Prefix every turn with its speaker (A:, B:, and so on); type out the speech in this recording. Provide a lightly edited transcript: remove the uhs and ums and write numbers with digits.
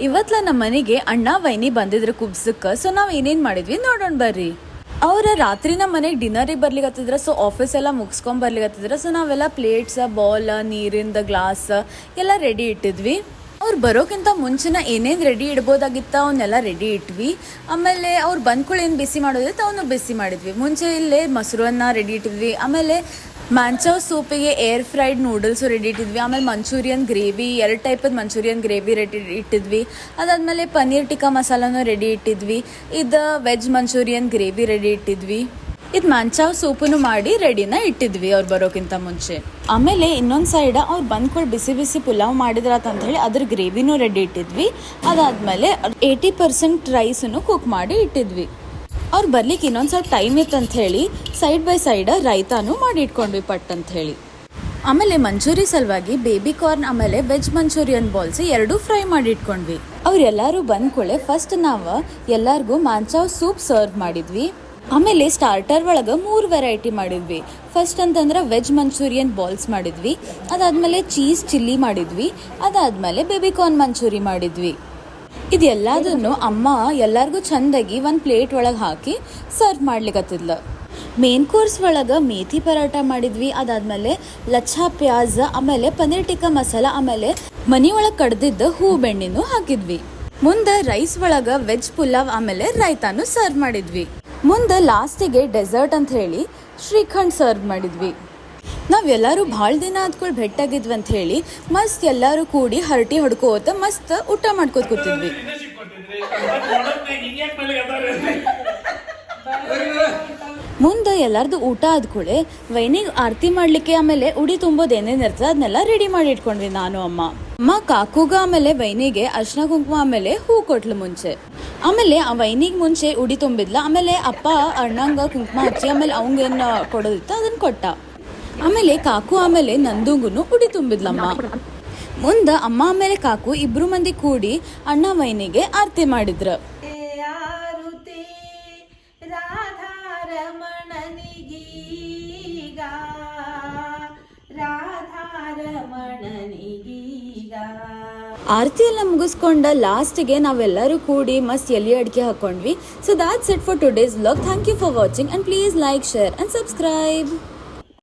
A: ಇವತ್ಲ ನಮ್ಮ ಮನೆಗೆ ಅಣ್ಣ ವೈನಿ ಬಂದಿದ್ರು ಕುಬ್ಸಕ್ಕೆ. ಸೊ ನಾವು ಏನೇನು ಮಾಡಿದ್ವಿ ನೋಡೋಣ ಬರ್ರಿ. ಅವ್ರ ರಾತ್ರಿ ನಮ್ಮ ಮನೆಗೆ ಡಿನ್ನರಿಗೆ ಬರ್ಲಿಕತ್ತಿದ್ರ. ಸೊ ಆಫೀಸ್ ಎಲ್ಲ ಮುಗಿಸ್ಕೊಂಡ್ ಬರ್ಲಿಕತ್ತಿದ್ರ. ಸೊ ನಾವೆಲ್ಲ ಪ್ಲೇಟ್ಸ್, ಬಾಲ್, ನೀರಿಂದ ಗ್ಲಾಸ್ ಎಲ್ಲ ರೆಡಿ ಇಟ್ಟಿದ್ವಿ. ಅವ್ರು ಬರೋಕ್ಕಿಂತ ಮುಂಚೆನ ಏನೇನು ರೆಡಿ ಇಡ್ಬೋದಾಗಿತ್ತ ಅವನ್ನೆಲ್ಲ ರೆಡಿ ಇಟ್ವಿ. ಆಮೇಲೆ ಅವ್ರು ಬಂದ್ಗಳು ಏನು ಬಿಸಿ ಮಾಡೋದಿತ್ತು ಅವನು ಬಿಸಿ ಮಾಡಿದ್ವಿ. ಮುಂಚೆ ಇಲ್ಲೇ ಮೊಸರನ್ನ ರೆಡಿ ಇಟ್ಟಿದ್ವಿ. ಆಮೇಲೆ ಮ್ಯಾಂಚಾವ್ ಸೂಪಿಗೆ ಏರ್ ಫ್ರೈಡ್ ನೂಡಲ್ಸು ರೆಡಿ ಇಟ್ಟಿದ್ವಿ. ಆಮೇಲೆ ಮಂಚೂರಿಯನ್ ಗ್ರೇವಿ, 2 ಟೈಪದ ಮಂಚೂರಿಯನ್ ಗ್ರೇವಿ ರೆಡಿ ಇಟ್ಟಿದ್ವಿ. ಅದಾದಮೇಲೆ ಪನ್ನೀರ್ ಟಿಕ್ಕಾ ಮಸಾಲನೂ ರೆಡಿ ಇಟ್ಟಿದ್ವಿ. ಇದು ವೆಜ್ ಮಂಚೂರಿಯನ್ ಗ್ರೇವಿ ರೆಡಿ ಇಟ್ಟಿದ್ವಿ. ಇದು ಮ್ಯಾಂಚಾವ್ ಸೂಪನ್ನು ಮಾಡಿ ರೆಡಿನ ಇಟ್ಟಿದ್ವಿ ಅವ್ರು ಬರೋಕ್ಕಿಂತ ಮುಂಚೆ. ಆಮೇಲೆ ಇನ್ನೊಂದು ಸೈಡ್ ಅವ್ರು ಬಂದ್ಕೊಂಡು ಬಿಸಿ ಬಿಸಿ ಪುಲಾವ್ ಮಾಡಿದ್ರಾತ ಅಂತ ಹೇಳಿ ಅದ್ರ ಗ್ರೇವಿನೂ ರೆಡಿ ಇಟ್ಟಿದ್ವಿ. ಅದಾದಮೇಲೆ 80% ರೈಸನ್ನು ಕುಕ್ ಮಾಡಿ ಇಟ್ಟಿದ್ವಿ. ಅವ್ರು ಬರ್ಲಿಕ್ಕೆ ಇನ್ನೊಂದು ಸ್ವಲ್ಪ ಟೈಮ್ ಇತ್ತು ಅಂತ ಹೇಳಿ ಸೈಡ್ ಬೈ ಸೈಡ್ ರೈತಾನು ಮಾಡಿ ಇಟ್ಕೊಂಡ್ವಿ ಪಟ್ ಅಂತ ಹೇಳಿ. ಆಮೇಲೆ ಮಂಚೂರಿ ಸಲುವಾಗಿ ಬೇಬಿ ಕಾರ್ನ್ ಆಮೇಲೆ ವೆಜ್ ಮಂಚೂರಿಯನ್ ಬಾಲ್ಸ್ 2 ಫ್ರೈ ಮಾಡಿ ಇಟ್ಕೊಂಡ್ವಿ. ಅವ್ರೆಲ್ಲರೂ ಬಂದ್ಕೊಳ್ಳೆ ಫಸ್ಟ್ ನಾವು ಎಲ್ಲರಿಗೂ ಮ್ಯಾಂಚಾವ್ ಸೂಪ್ ಸರ್ವ್ ಮಾಡಿದ್ವಿ. ಆಮೇಲೆ ಸ್ಟಾರ್ಟರ್ ಒಳಗೆ 3 ವೆರೈಟಿ ಮಾಡಿದ್ವಿ. ಫಸ್ಟ್ ಅಂತಂದ್ರೆ ವೆಜ್ ಮಂಚೂರಿಯನ್ ಬಾಲ್ಸ್ ಮಾಡಿದ್ವಿ. ಅದಾದಮೇಲೆ ಚೀಸ್ ಚಿಲ್ಲಿ ಮಾಡಿದ್ವಿ. ಅದಾದಮೇಲೆ ಬೇಬಿ ಕಾರ್ನ್ ಮಂಚೂರಿ ಮಾಡಿದ್ವಿ. ಇದೆಲ್ಲದನ್ನು ಅಮ್ಮ ಎಲ್ಲರಿಗೂ ಚೆಂದಾಗಿ ಒಂದು ಪ್ಲೇಟ್ ಒಳಗೆ ಹಾಕಿ ಸರ್ವ್ ಮಾಡ್ಲಿಕ್ಕತ್ತಿದ್ಲ. ಮೇನ್ ಕೋರ್ಸ್ ಒಳಗೆ ಮೇಥಿ ಪರಾಟ ಮಾಡಿದ್ವಿ. ಅದಾದಮೇಲೆ ಲಚ್ಚಾ ಪ್ಯಾಜ್, ಆಮೇಲೆ ಪನ್ನೀರ್ ಟಿಕ್ಕಾ ಮಸಾಲ, ಆಮೇಲೆ ಮನಿ ಒಳಗೆ ಕಡ್ದಿದ್ದ ಹೂ ಬೆಣ್ಣೆನೂ ಹಾಕಿದ್ವಿ. ಮುಂದೆ ರೈಸ್ ಒಳಗೆ ವೆಜ್ ಪುಲಾವ್ ಆಮೇಲೆ ರೈತಾನು ಸರ್ವ್ ಮಾಡಿದ್ವಿ. ಮುಂದೆ ಲಾಸ್ಟಿಗೆ ಡೆಸರ್ಟ್ ಅಂತ ಹೇಳಿ ಶ್ರೀಖಂಡ್ ಸರ್ವ್ ಮಾಡಿದ್ವಿ. ನಾವೆಲ್ಲರೂ ಭಾಳ ದಿನ ಆದ್ಕೊಂಡು ಭೇಟಾಗಿದ್ವಿ ಅಂತ ಹೇಳಿ ಮಸ್ತ್ ಎಲ್ಲರೂ ಕೂಡಿ ಹರಟಿ ಹೊಡ್ಕೋತ ಮಸ್ತ್ ಊಟ ಮಾಡ್ಕೋತ ಕೂತಿದ್ವಿ. ಮುಂದೆ ಎಲ್ಲಾರ್ದು ಊಟ ಆದ್ಕೂಳೆ ವೈನಿಗೆ ಆರತಿ ಮಾಡ್ಲಿಕ್ಕೆ ಆಮೇಲೆ ಉಡಿ ತುಂಬೋದು ಏನೇನು ಇರ್ತದೆ ಅದನ್ನೆಲ್ಲ ರೆಡಿ ಮಾಡಿ ಇಟ್ಕೊಂಡ್ವಿ ನಾನು ಅಮ್ಮ ಕಾಕುಗ ಆಮೇಲೆ ವೈನಿಗೆ ಅರ್ಶಿನ ಕುಂಕುಮ ಆಮೇಲೆ ಹೂ ಕೊಟ್ಲು ಮುಂಚೆ. ಆಮೇಲೆ ಆ ವೈನಿಗೆ ಮುಂಚೆ ಉಡಿ ತುಂಬಿದ್ಲ. ಆಮೇಲೆ ಅಪ್ಪ ಅಣ್ಣಂಗ ಕುಂಕುಮ ಹಚ್ಚಿ ಆಮೇಲೆ ಅವಂಗೇನು ಕೊಡೋದಿತ್ತು ಅದನ್ನ ಕೊಟ್ಟ. ಆಮೇಲೆ ಕಾಕು ಆಮೇಲೆ ನಂದುಂಗುನು ಉಡಿ ತುಂಬಿದ್ಲಮ್ಮ. ಮುಂದೆ ಅಮ್ಮ ಆಮೇಲೆ ಕಾಕು 2 ಮಂದಿ ಕೂಡಿ ಅಣ್ಣ ವೈನಿಗೆ ಆರತಿ ಮಾಡಿದ್ರ. ಆರತಿ ಎಲ್ಲ ಮುಗಿಸ್ಕೊಂಡ ಲಾಸ್ಟ್ಗೆ ನಾವೆಲ್ಲರೂ ಕೂಡಿ ಮಸ್ತ್ ಎಲೆ ಅಡಿಕೆ ಹಾಕೊಂಡ್ವಿ. So that's it for today's vlog. Thank you for watching and please like, share and subscribe.